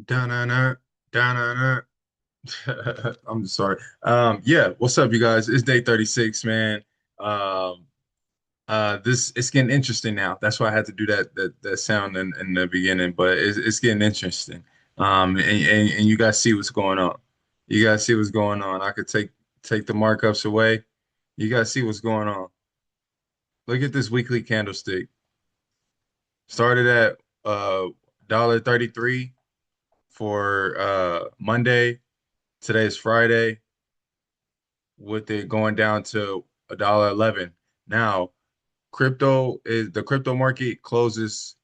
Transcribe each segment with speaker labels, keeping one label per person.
Speaker 1: Da-na-na, da-na-na. I'm sorry. Yeah, what's up, you guys? It's day 36, man. Um, this it's getting interesting now. That's why I had to do that sound in the beginning, but it's getting interesting. And you guys see what's going on. You guys see what's going on. I could take the markups away. You guys see what's going on. Look at this weekly candlestick. Started at $1.33 for Monday. Today is Friday, with it going down to $1.11. Now, the crypto market closes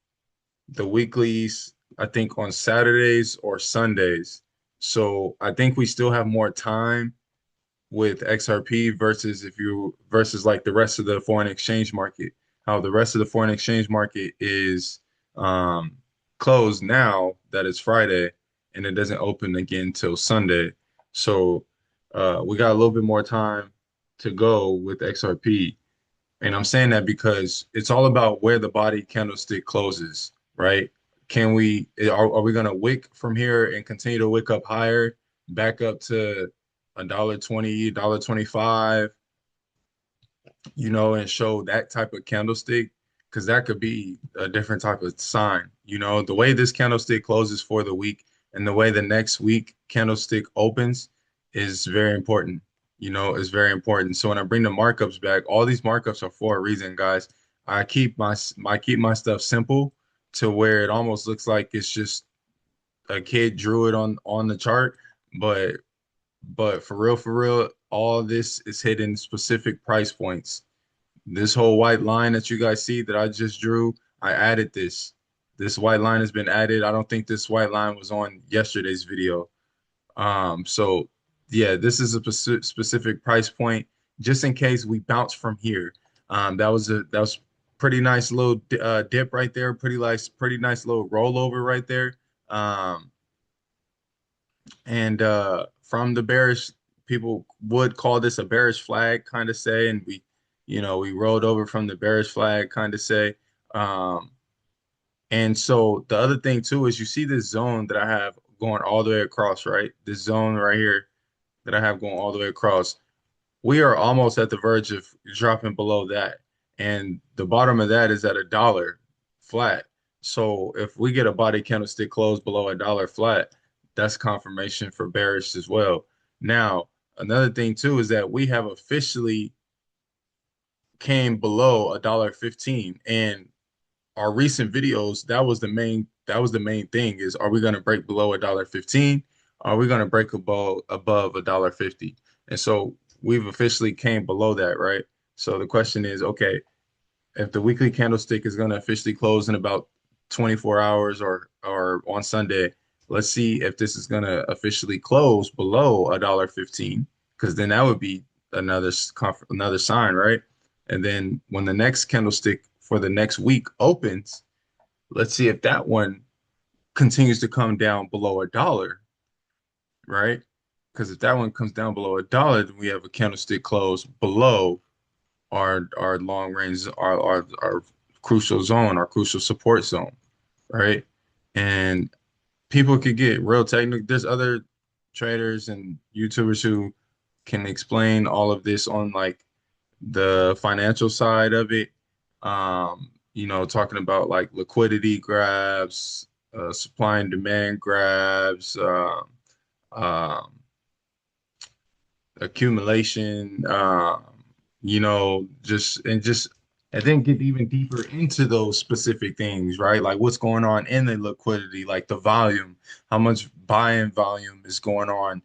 Speaker 1: the weeklies, I think, on Saturdays or Sundays. So I think we still have more time with XRP versus like the rest of the foreign exchange market. How the rest of the foreign exchange market is um, closed now that it's Friday and it doesn't open again till Sunday. So we got a little bit more time to go with XRP. And I'm saying that because it's all about where the body candlestick closes, right? Are we gonna wick from here and continue to wick up higher, back up to $1.20, $1.25, and show that type of candlestick? Because that could be a different type of sign. The way this candlestick closes for the week and the way the next week candlestick opens is very important. Is very important. So when I bring the markups back, all these markups are for a reason, guys. I keep my stuff simple to where it almost looks like it's just a kid drew it on the chart, but for real, all this is hitting specific price points. This whole white line that you guys see that I just drew, I added this. This white line has been added. I don't think this white line was on yesterday's video. So yeah, this is a specific price point just in case we bounce from here. That was pretty nice little dip right there. Pretty nice little rollover right there. Um, and from the bearish, people would call this a bearish flag, kind of say, and we rolled over from the bearish flag, kind of say. Um, and so the other thing too is you see this zone that I have going all the way across, right? This zone right here that I have going all the way across. We are almost at the verge of dropping below that. And the bottom of that is at $1 flat. So if we get a body candlestick close below $1 flat, that's confirmation for bearish as well. Now, another thing too is that we have officially came below $1.15. And our recent videos, that was the main thing is, are we going to break below $1.15? Are we going to break above $1.50? And so we've officially came below that, right? So the question is, okay, if the weekly candlestick is going to officially close in about 24 hours or on Sunday, let's see if this is going to officially close below $1.15, because then that would be another sign, right? And then when the next candlestick for the next week opens, let's see if that one continues to come down below $1, right? Because if that one comes down below $1, then we have a candlestick close below our long range, our crucial zone, our crucial support zone, right? And people could get real technical. There's other traders and YouTubers who can explain all of this on like the financial side of it. Talking about like liquidity grabs, supply and demand grabs, um, accumulation, just and then get even deeper into those specific things, right? Like what's going on in the liquidity, like the volume, how much buying volume is going on.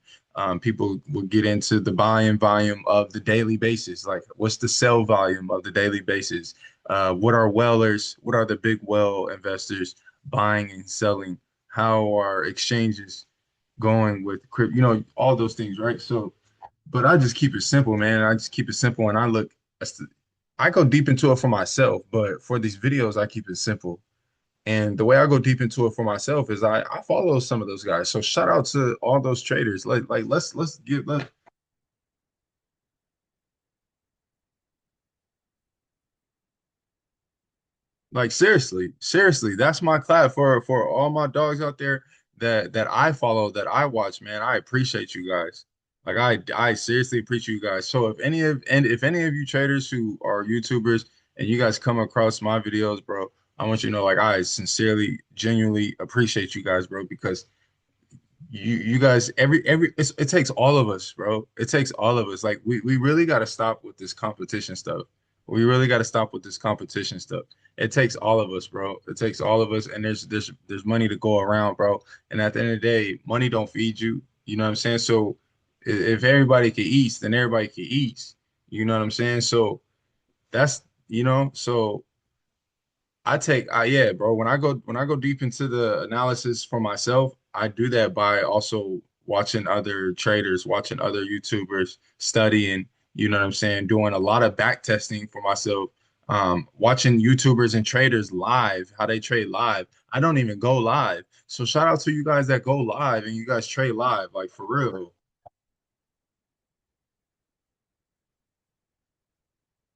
Speaker 1: People will get into the buying volume of the daily basis, like what's the sell volume of the daily basis? What are the big well investors buying and selling? How are exchanges going with crypto? All those things, right? So but I just keep it simple, man. I just keep it simple, and I go deep into it for myself. But for these videos, I keep it simple. And the way I go deep into it for myself is I follow some of those guys. So shout out to all those traders. Like seriously, seriously, that's my clap for all my dogs out there that I follow, that I watch, man, I appreciate you guys. Like I seriously appreciate you guys. So if any of you traders who are YouTubers and you guys come across my videos, bro, I want you to know like I sincerely, genuinely appreciate you guys, bro, because you guys it takes all of us, bro. It takes all of us. Like we really got to stop with this competition stuff. We really got to stop with this competition stuff. It takes all of us, bro. It takes all of us, and there's money to go around, bro. And at the end of the day, money don't feed you. You know what I'm saying? So if everybody can eat, then everybody can eat. You know what I'm saying? So that's so yeah, bro. When I go deep into the analysis for myself, I do that by also watching other traders, watching other YouTubers, studying, you know what I'm saying, doing a lot of back testing for myself, watching YouTubers and traders live, how they trade live. I don't even go live. So shout out to you guys that go live and you guys trade live, like for real.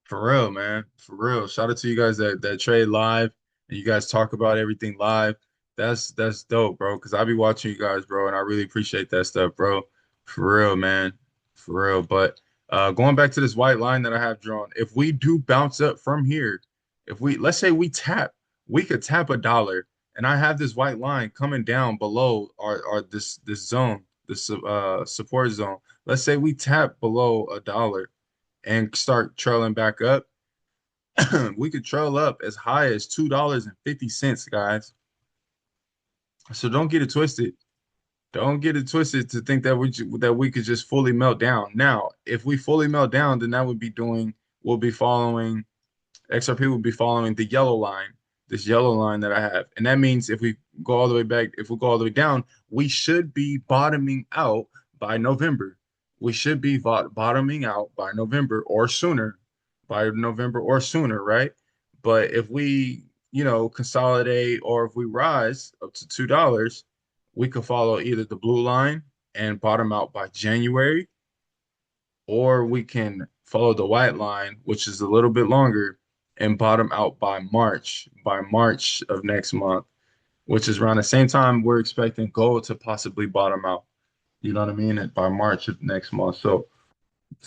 Speaker 1: For real, man. For real. Shout out to you guys that trade live and you guys talk about everything live. That's dope, bro. Because I be watching you guys, bro, and I really appreciate that stuff, bro. For real, man. For real. But going back to this white line that I have drawn, if we do bounce up from here, if we let's say we could tap $1, and I have this white line coming down below our this zone, this support zone. Let's say we tap below $1 and start trailing back up, we could trail up as high as $2.50, guys. So don't get it twisted. Don't get it twisted to think that we could just fully melt down. Now, if we fully melt down, then that would be doing we'll be following XRP will be following the yellow line, this yellow line that I have. And that means if we go all the way back, if we go all the way down, we should be bottoming out by November. We should be bottoming out by November or sooner, by November or sooner, right? But if we, consolidate or if we rise up to $2, we could follow either the blue line and bottom out by January, or we can follow the white line, which is a little bit longer, and bottom out by March of next month, which is around the same time we're expecting gold to possibly bottom out. You know what I mean? And by March of next month. So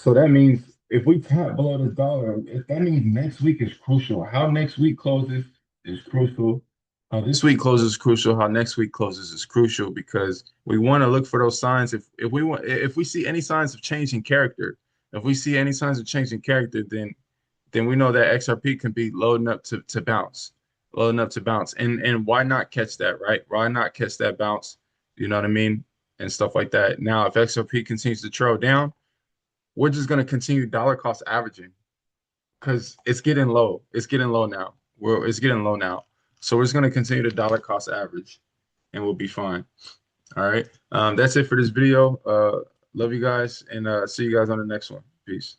Speaker 1: that means if we tap below this dollar, that means next week is crucial. How next week closes is crucial. How this week closes is crucial. How next week closes is crucial because we want to look for those signs. If we see any signs of changing character, if we see any signs of changing character, then we know that XRP can be loading up to bounce, loading up to bounce. And why not catch that, right? Why not catch that bounce? You know what I mean? And stuff like that. Now, if XRP continues to trail down, we're just going to continue dollar cost averaging because it's getting low. It's getting low now. It's getting low now. So we're just going to continue to dollar cost average and we'll be fine. All right. That's it for this video. Love you guys and see you guys on the next one. Peace.